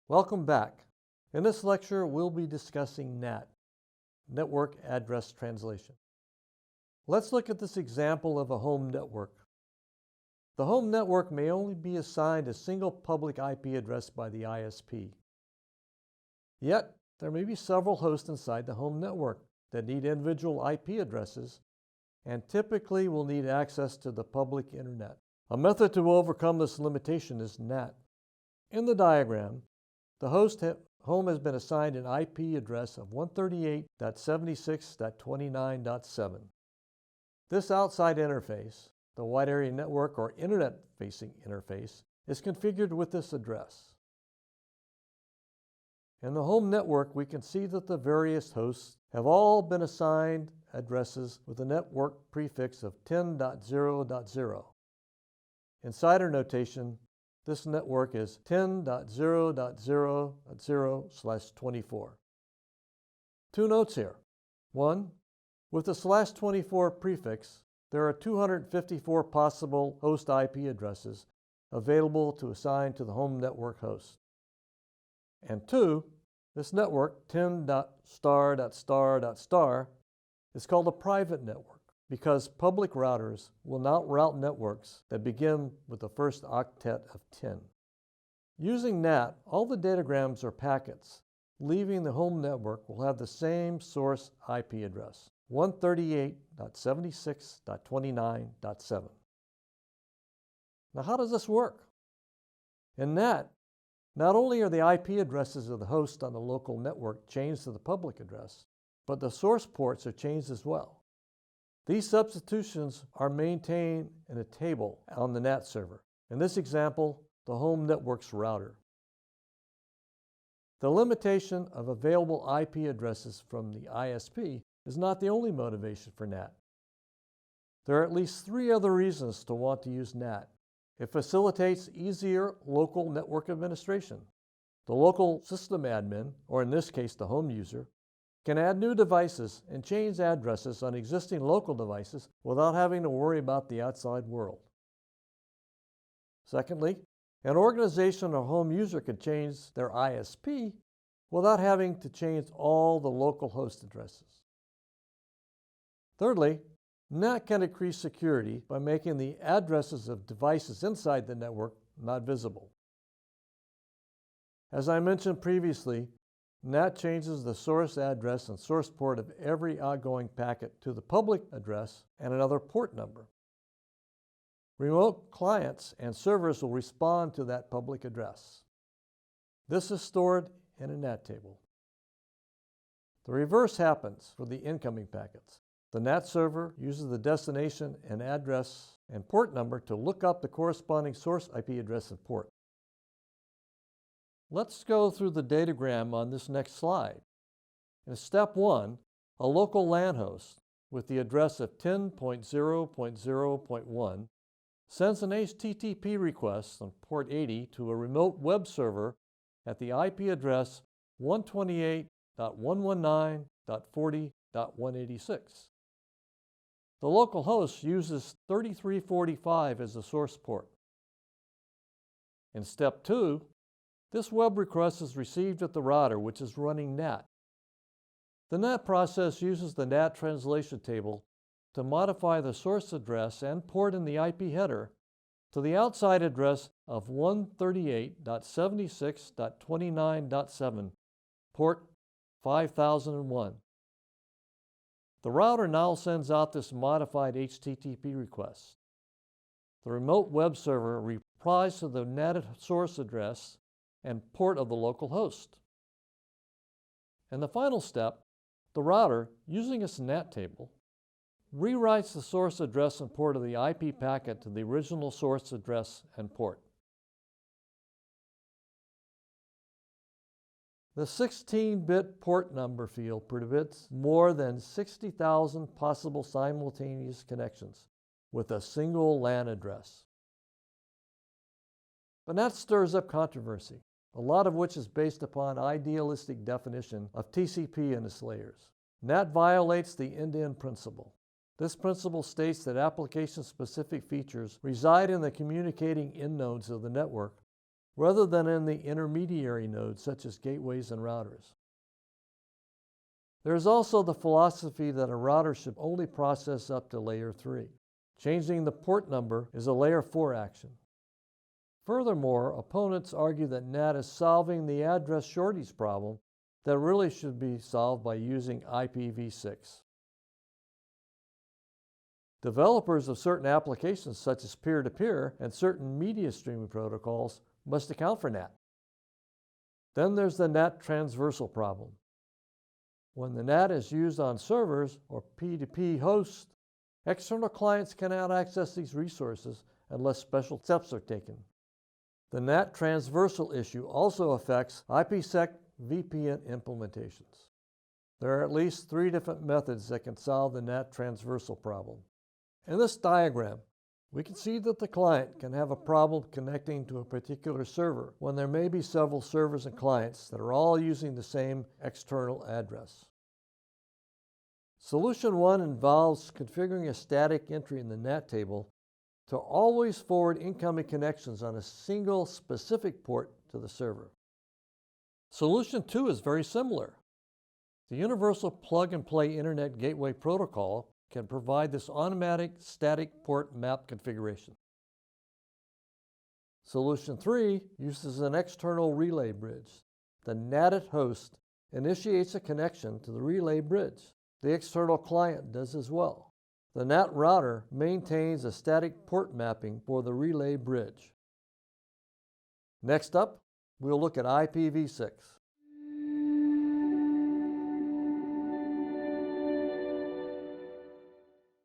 Welcome back. In this lecture, we'll be discussing NAT, Network Address Translation. Let's look at this example of a home network. The home network may only be assigned a single public IP address by the ISP. Yet, there may be several hosts inside the home network that need individual IP addresses and typically will need access to the public internet. A method to overcome this limitation is NAT. In the diagram, the home has been assigned an IP address of 138.76.29.7. This outside interface, the wide area network or internet-facing interface, is configured with this address. In the home network, we can see that the various hosts have all been assigned addresses with a network prefix of 10.0.0. Insider notation, this network is 10.0.0.0/24. Two notes here. One, with the /24 prefix, there are 254 possible host IP addresses available to assign to the home network host. And two, this network, 10.**** is called a private network because public routers will not route networks that begin with the first octet of 10. Using NAT, all the datagrams or packets leaving the home network will have the same source IP address, 138.76.29.7. Now, how does this work? In NAT, not only are the IP addresses of the host on the local network changed to the public address, but the source ports are changed as well. These substitutions are maintained in a table on the NAT server. In this example, the home network's router. The limitation of available IP addresses from the ISP is not the only motivation for NAT. There are at least 3 other reasons to want to use NAT. It facilitates easier local network administration. The local system admin, or in this case the home user, can add new devices and change addresses on existing local devices without having to worry about the outside world. Secondly, an organization or home user can change their ISP without having to change all the local host addresses. Thirdly, NAT can increase security by making the addresses of devices inside the network not visible. As I mentioned previously, NAT changes the source address and source port of every outgoing packet to the public address and another port number. Remote clients and servers will respond to that public address. This is stored in a NAT table. The reverse happens for the incoming packets. The NAT server uses the destination and address and port number to look up the corresponding source IP address and port. Let's go through the datagram on this next slide. In step 1, a local LAN host with the address of 10.0.0.1 sends an HTTP request on port 80 to a remote web server at the IP address 128.119.40.186. The local host uses 3345 as the source port. In step 2, this web request is received at the router, which is running NAT. The NAT process uses the NAT translation table to modify the source address and port in the IP header to the outside address of 138.76.29.7, port 5001. The router now sends out this modified HTTP request. The remote web server replies to the NAT source address and port of the local host. In the final step, the router, using its NAT table, rewrites the source address and port of the IP packet to the original source address and port. The 16-bit port number field permits more than 60,000 possible simultaneous connections with a single LAN address. But that stirs up controversy, a lot of which is based upon idealistic definition of TCP and its layers. NAT violates the end-to-end principle. This principle states that application-specific features reside in the communicating end nodes of the network rather than in the intermediary nodes such as gateways and routers. There is also the philosophy that a router should only process up to layer 3. Changing the port number is a layer 4 action. Furthermore, opponents argue that NAT is solving the address shortage problem that really should be solved by using IPv6. Developers of certain applications such as peer-to-peer and certain media streaming protocols must account for NAT. Then there's the NAT transversal problem. When the NAT is used on servers or P2P hosts, external clients cannot access these resources unless special steps are taken. The NAT transversal issue also affects IPsec VPN implementations. There are at least 3 different methods that can solve the NAT transversal problem. In this diagram, we can see that the client can have a problem connecting to a particular server when there may be several servers and clients that are all using the same external address. Solution 1 involves configuring a static entry in the NAT table to always forward incoming connections on a single specific port to the server. Solution 2 is very similar. The Universal Plug-and-Play Internet Gateway Protocol can provide this automatic static port map configuration. Solution 3 uses an external relay bridge. The NATed host initiates a connection to the relay bridge. The external client does as well. The NAT router maintains a static port mapping for the relay bridge. Next up, we'll look at IPv6.